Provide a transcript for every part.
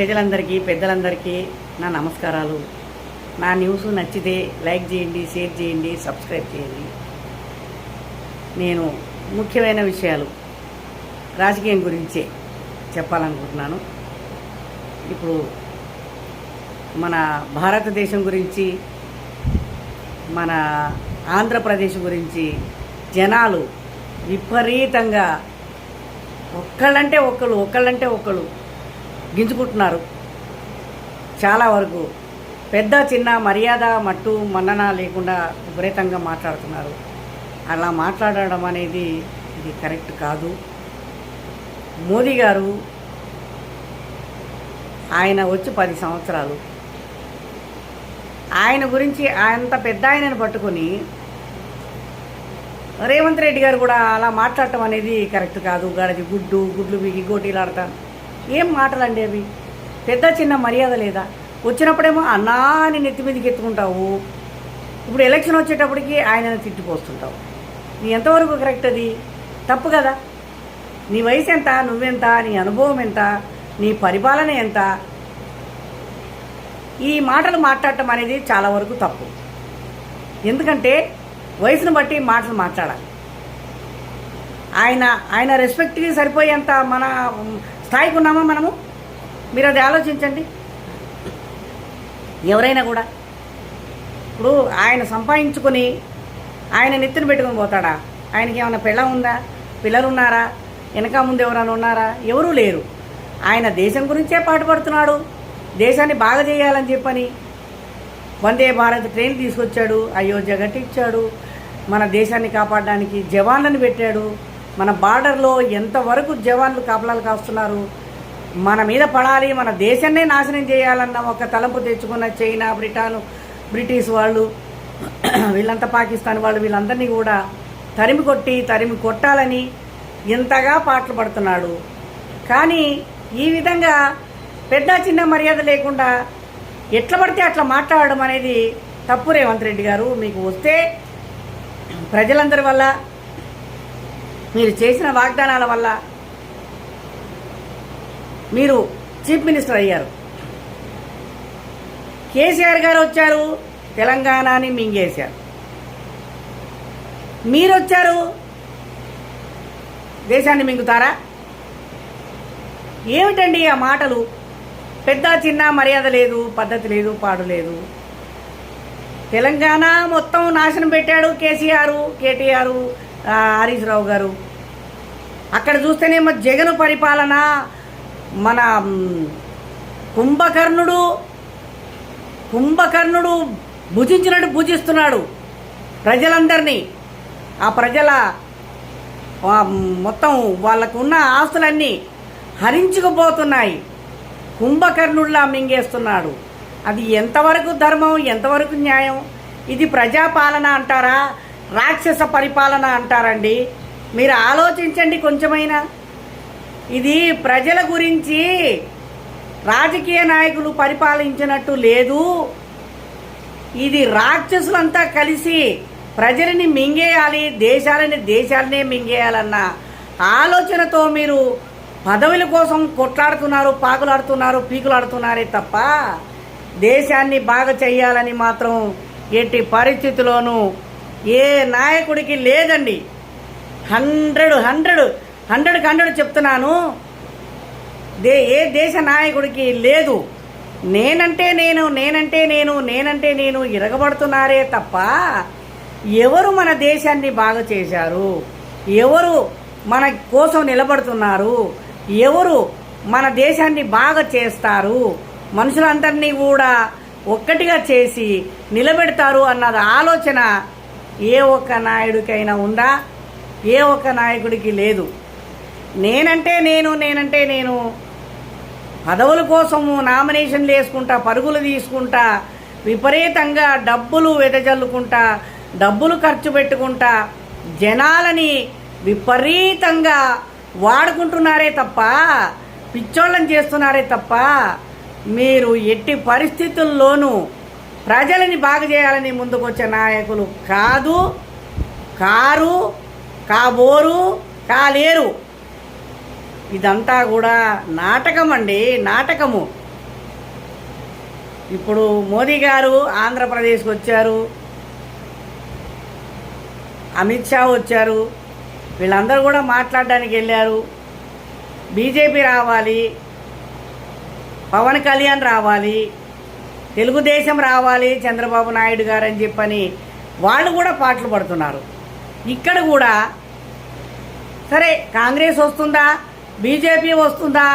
ప్రజలందరికీ పెద్దలందరికీ నా నమస్కారాలు. నా న్యూస్ నచ్చితే లైక్ చేయండి, షేర్ చేయండి, సబ్స్క్రైబ్ చేయండి. నేను ముఖ్యమైన విషయాలు రాజకీయం గురించే చెప్పాలనుకుంటున్నాను. ఇప్పుడు మన భారతదేశం గురించి, మన ఆంధ్రప్రదేశ్ గురించి జనాలు విపరీతంగా ఒకళ్ళంటే ఒకళ్ళు గింజుకుంటున్నారు. చాలా వరకు పెద్ద చిన్న మర్యాద మట్టు మన్నన లేకుండా విపరీతంగా మాట్లాడుతున్నారు. అలా మాట్లాడడం అనేది ఇది కరెక్ట్ కాదు. మోదీ గారు ఆయన వచ్చి 10 సంవత్సరాలు, ఆయన గురించి అంత పెద్ద ఆయనను పట్టుకొని రేవంత్ రెడ్డి గారు కూడా అలా మాట్లాడటం అనేది కరెక్ట్ కాదు. గాడిది గుడ్లు బిగి గోటీలాడతాను, ఏం మాటలండి అవి? పెద్ద చిన్న మర్యాద లేదా? వచ్చినప్పుడేమో అన్నా అని నెత్తి మీదకి ఎత్తుకుంటావు, ఇప్పుడు ఎలక్షన్ వచ్చేటప్పటికి ఆయనను తిట్టిపోస్తుంటావు. నీ ఎంతవరకు కరెక్ట్? అది తప్పు కదా. నీ వయసు ఎంత, నువ్వెంత, నీ అనుభవం ఎంత, నీ పరిపాలన ఎంత? ఈ మాటలు మాట్లాడటం అనేది చాలా వరకు తప్పు. ఎందుకంటే వయసును బట్టి మాటలు మాట్లాడాలి. ఆయన రెస్పెక్ట్కి సరిపోయేంత మన స్థాయికి ఉన్నామా మనము? మీరు అది ఆలోచించండి. ఎవరైనా కూడా ఇప్పుడు ఆయన సంపాదించుకొని ఆయన నెత్తిన పెట్టుకొని పోతాడా? ఆయనకి ఏమైనా పెళ్ళం ఉందా? పిల్లలు ఉన్నారా? వెనక ముందు ఎవరైనా ఉన్నారా? ఎవరూ లేరు. ఆయన దేశం గురించే పాటుపడుతున్నాడు. దేశాన్ని బాగా చేయాలని చెప్పని వందే భారత్ ట్రైన్ తీసుకొచ్చాడు, అయోధ్య కట్టించాడు, మన దేశాన్ని కాపాడడానికి జవాన్లను పెట్టాడు. మన బార్డర్లో ఎంతవరకు జవాన్లు కాపలాలు కాస్తున్నారు. మన మీద పడాలి, మన దేశాన్నే నాశనం చేయాలన్న ఒక తలంపు తెచ్చుకున్న చైనా, బ్రిటిష్ వాళ్ళు, వీళ్ళంతా పాకిస్తాన్ వాళ్ళు, వీళ్ళందరినీ కూడా తరిమి కొట్టాలని ఎంతగా పాటలు పడుతున్నాడు. కానీ ఈ విధంగా పెద్ద చిన్న మర్యాద లేకుండా ఎట్లా పడితే అట్లా మాట్లాడడం అనేది తప్పు. రేవంత్ రెడ్డి గారు, మీకు వస్తే ప్రజలందరి వల్ల, మీరు చేసిన వాగ్దానాల వల్ల మీరు చీఫ్ మినిస్టర్ అయ్యారు. కేసీఆర్ గారు వచ్చారు, తెలంగాణని మింగేశారు. మీరు వచ్చారు, దేశాన్ని మింగుతారా? ఏమిటండి ఆ మాటలు? పెద్ద చిన్న మర్యాద లేదు, పద్ధతి లేదు, పాడు లేదు. తెలంగాణ మొత్తం నాశనం పెట్టాడు కేటీఆర్, హరీష్ రావు గారు. అక్కడ చూస్తేనేమో జగన్ పరిపాలన, మన కుంభకర్ణుడు భుజించినట్టు భుజిస్తున్నాడు ప్రజలందరినీ. ఆ ప్రజల మొత్తం వాళ్ళకు ఉన్న ఆస్తులన్నీ హరించుకుపోతున్నాయి. కుంభకర్ణుడిలా మింగేస్తున్నాడు. అది ఎంతవరకు ధర్మం, ఎంతవరకు న్యాయం? ఇది ప్రజాపాలన అంటారా, రాక్షస పరిపాలన అంటారండి? మీరు ఆలోచించండి కొంచెమైనా. ఇది ప్రజల గురించి రాజకీయ నాయకులు పరిపాలించినట్టు లేదు. ఇది రాక్షసులంతా కలిసి ప్రజలని మింగేయాలి, దేశాలనే మింగేయాలన్న ఆలోచనతో మీరు పదవుల కోసం కొట్లాడుతున్నారు, పాకులాడుతున్నారు, పీకులాడుతున్నారే తప్ప దేశాన్ని బాగా చేయాలని మాత్రం ఎట్టి పరిస్థితిలోనూ ఏ నాయకుడికి లేదండి. 100 చెప్తున్నాను, ఏ దేశ నాయకుడికి లేదు. నేనంటే నేను ఇరగబడుతున్నారే తప్ప ఎవరు మన దేశాన్ని బాగా చేశారు? ఎవరు మన కోసం నిలబడుతున్నారు? ఎవరు మన దేశాన్ని బాగా చేస్తారు? మనుషులందరినీ కూడా ఒక్కటిగా చేసి నిలబెడతారు అన్నది ఆలోచన ఏ ఒక్క నాయుడికైనా ఉందా? ఏ ఒక్క నాయకుడికి లేదు. నేనంటే నేను పదవుల కోసము నామినేషన్లు వేసుకుంటా, పరుగులు తీసుకుంటా, విపరీతంగా డబ్బులు వెదజల్లుకుంటా, డబ్బులు ఖర్చు పెట్టుకుంటా జనాలని విపరీతంగా వాడుకుంటున్నారే తప్ప, పిచ్చోళ్ళని చేస్తున్నారే తప్ప మీరు ఎట్టి పరిస్థితుల్లోనూ ప్రజలని బాగు చేయాలని ముందుకొచ్చే నాయకులు కాలేరు. ఇదంతా కూడా నాటకం అండి, నాటకము. ఇప్పుడు మోదీ గారు ఆంధ్రప్రదేశ్కి వచ్చారు, అమిత్ షా వచ్చారు, వీళ్ళందరూ కూడా మాట్లాడడానికి వెళ్ళారు. బీజేపీ రావాలి, పవన్ కళ్యాణ్ రావాలి, తెలుగుదేశం రావాలి, చంద్రబాబు నాయుడు గారు అని చెప్పని వాళ్ళు కూడా పాటలు పడుతున్నారు. ఇక్కడ కూడా సరే కాంగ్రెస్ వస్తుందా, బీజేపీ వస్తుందా,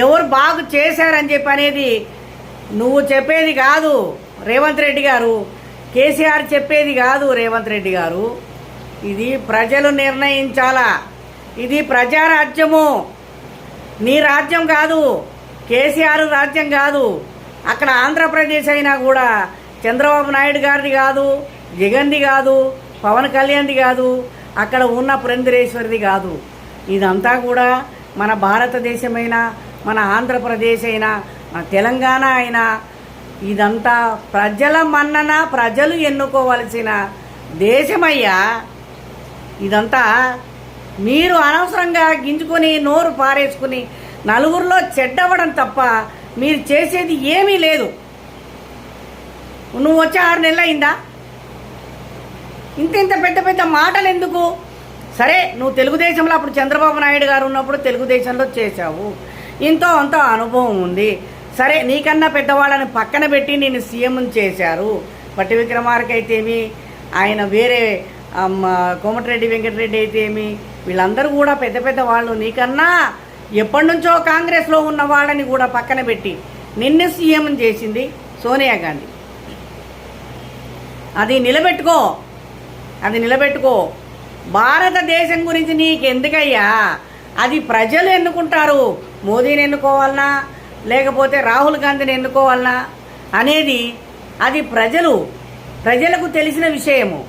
ఎవరు బాగు చేశారని చెప్పి అనేది నువ్వు చెప్పేది కాదు రేవంత్ రెడ్డి గారు, కేసీఆర్ చెప్పేది కాదు రేవంత్ రెడ్డి గారు. ఇది ప్రజలు నిర్ణయించాలా. ఇది ప్రజారాజ్యము, నీ రాజ్యం కాదు, కేసీఆర్ రాజ్యం కాదు. అక్కడ ఆంధ్రప్రదేశ్ అయినా కూడా చంద్రబాబు నాయుడు గారిది కాదు, జగన్ది కాదు, పవన్ కళ్యాణ్ది కాదు, అక్కడ ఉన్న పురంధరేశ్వరిది కాదు. ఇదంతా కూడా మన భారతదేశమైనా, మన ఆంధ్రప్రదేశ్ అయినా, మన తెలంగాణ అయినా ఇదంతా ప్రజల మన్నన, ప్రజలు ఎన్నుకోవలసిన దేశమయ్యా. ఇదంతా మీరు అనవసరంగా గింజుకొని నోరు పారేసుకుని నలుగురిలో చెడ్డవడం తప్ప మీరు చేసేది ఏమీ లేదు. నువ్వు వచ్చి 6 నెలలు అయిందా? ఇంత పెద్ద పెద్ద మాటలు ఎందుకు? సరే నువ్వు తెలుగుదేశంలో అప్పుడు చంద్రబాబు నాయుడు గారు ఉన్నప్పుడు తెలుగుదేశంలో చేశావు, ఇంతో అంతో అనుభవం ఉంది. సరే నీకన్నా పెద్దవాళ్ళని పక్కన పెట్టి నేను సీఎంని చేశారు. పట్టి విక్రమార్క అయితేమి, ఆయన వేరే కోమటిరెడ్డి వెంకటరెడ్డి అయితే ఏమి, వీళ్ళందరూ కూడా పెద్ద పెద్ద వాళ్ళు. నీకన్నా ఎప్పటి నుంచో కాంగ్రెస్లో ఉన్న వాళ్ళని కూడా పక్కన పెట్టి నిన్ను సీఎం చేసింది సోనియా గాంధీ. అది నిలబెట్టుకో, అది నిలబెట్టుకో. భారతదేశం గురించి నీకెందుకయ్యా? అది ప్రజలు ఎన్నుకుంటారు. మోదీని ఎన్నుకోవాలనా లేకపోతే రాహుల్ గాంధీని ఎన్నుకోవాలనా అనేది అది ప్రజలకు తెలిసిన విషయము.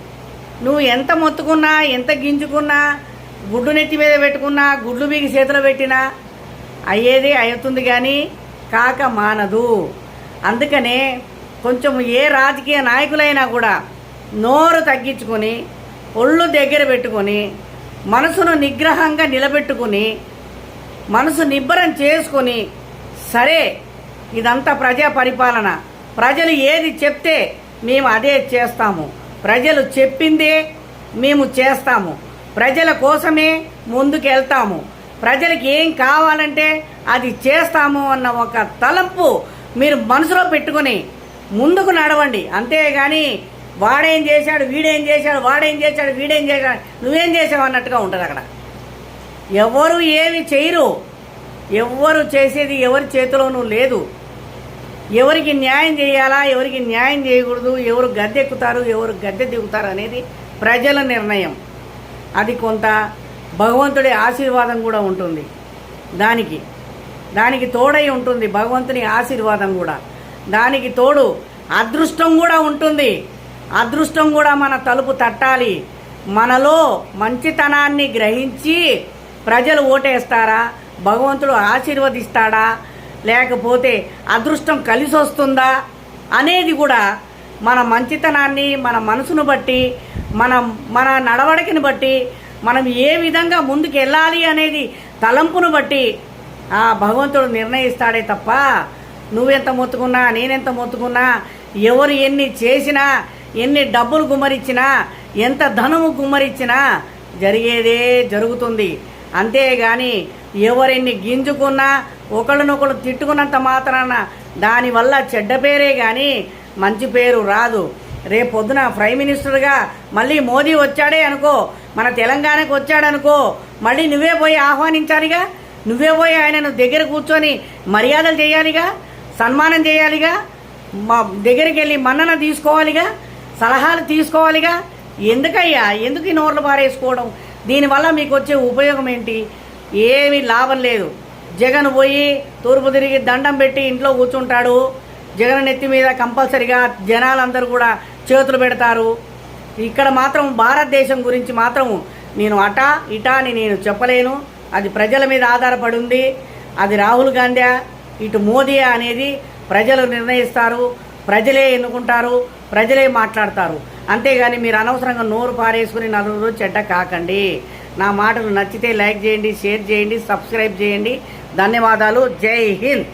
నువ్వు ఎంత మొత్తుకున్నా, ఎంత గింజుకున్నా, గుడ్డు నెత్తి మీద పెట్టుకున్నా, గుడ్లు బీగి చేతిలో పెట్టినా అయ్యేది అవుతుంది కానీ కాక మానదు. అందుకనే కొంచెం ఏ రాజకీయ నాయకులైనా కూడా నోరు తగ్గించుకొని, ఒళ్ళు దగ్గర పెట్టుకొని, మనసును నిగ్రహంగా నిలబెట్టుకుని, మనసు నిబ్బరం చేసుకొని, సరే ఇదంతా ప్రజా పరిపాలన, ప్రజలు ఏది చెప్తే మేము అదే చేస్తాము, ప్రజలు చెప్పిందే మేము చేస్తాము, ప్రజల కోసమే ముందుకెళ్తాము, ప్రజలకి ఏం కావాలంటే అది చేస్తాము అన్న ఒక తలంపు మీరు మనసులో పెట్టుకొని ముందుకు నడవండి. అంతేగాని వాడేం చేశాడు, వీడేం చేశాడు, వాడేం చేశాడు, వీడేం చేశాడు, నువ్వేం చేసావు అన్నట్టుగా ఉంటుంది. అక్కడ ఎవరు ఏమి చేయరు, ఎవరు చేసేది ఎవరి చేతిలోనూ లేదు. ఎవరికి న్యాయం చేయాలా, ఎవరికి న్యాయం చేయకూడదు, ఎవరు గద్దెక్కుతారు, ఎవరు గద్దె దిగుతారు అనేది ప్రజల నిర్ణయం. అది కొంత భగవంతుడి ఆశీర్వాదం కూడా ఉంటుంది, దానికి తోడై ఉంటుంది భగవంతుని ఆశీర్వాదం కూడా. దానికి తోడు అదృష్టం కూడా ఉంటుంది. అదృష్టం కూడా మన తలుపు తట్టాలి. మనలో మంచితనాన్ని గ్రహించి ప్రజలు ఓటేస్తారా, భగవంతుడు ఆశీర్వదిస్తాడా, లేకపోతే అదృష్టం కలిసి వస్తుందా అనేది కూడా మన మంచితనాన్ని, మన మనసును బట్టి, మన నడవడికని బట్టి, మనం ఏ విధంగా ముందుకు వెళ్ళాలి అనేది తలంపును బట్టి ఆ భగవంతుడు నిర్ణయిస్తాడే తప్ప నువ్వెంత మొత్తుకున్నా, నేనెంత మొత్తుకున్నా, ఎవరు ఎన్ని చేసినా, ఎన్ని డబ్బులు గుమ్మరిచ్చినా, ఎంత ధనము గుమ్మరిచ్చినా జరిగేదే జరుగుతుంది. అంతేగాని ఎవరెన్ని గింజుకున్నా, ఒకళ్ళనొకళ్ళు తిట్టుకున్నంత మాత్రాన దానివల్ల చెడ్డ పేరే కానీ మంచి పేరు రాదు. రేపు పొద్దున ప్రైమ్ మినిస్టర్గా మళ్ళీ మోదీ వచ్చాడే అనుకో, మన తెలంగాణకు వచ్చాడనుకో, మళ్ళీ నువ్వే పోయి ఆహ్వానించాలిగా, నువ్వే పోయి ఆయనను దగ్గర కూర్చొని మర్యాదలు చేయాలిగా, సన్మానం చేయాలిగా, మా దగ్గరికి వెళ్ళి మన్నన తీసుకోవాలిగా, సలహాలు తీసుకోవాలిగా. ఎందుకయ్యా, ఎందుకు ఈ నోర్లు పారేసుకోవడం? దీనివల్ల మీకు వచ్చే ఉపయోగం ఏంటి? ఏమీ లాభం లేదు. జగన్ పోయి తూర్పు తిరిగి దండం పెట్టి ఇంట్లో కూర్చుంటాడు. జగన్ నెత్తి మీద కంపల్సరిగా జనాలందరూ కూడా చేతులు పెడతారు. ఇక్కడ మాత్రం భారతదేశం గురించి మాత్రం నేను అటా ఇటా అని నేను చెప్పలేను. అది ప్రజల మీద ఆధారపడి ఉంది. అది రాహుల్ గాంధీ ఇటు మోదీ అనేది ప్రజలు నిర్ణయిస్తారు, ప్రజలే ఎన్నుకుంటారు, ప్రజలే మాట్లాడతారు. అంతేగాని మీరు అనవసరంగా నోరు పారేసుకుని నలుగురు చెడ్డ కాకండి. నా మాటలు నచ్చితే లైక్ చేయండి, షేర్ చేయండి, సబ్స్క్రైబ్ చేయండి. ధన్యవాదాలు. జై హింద్.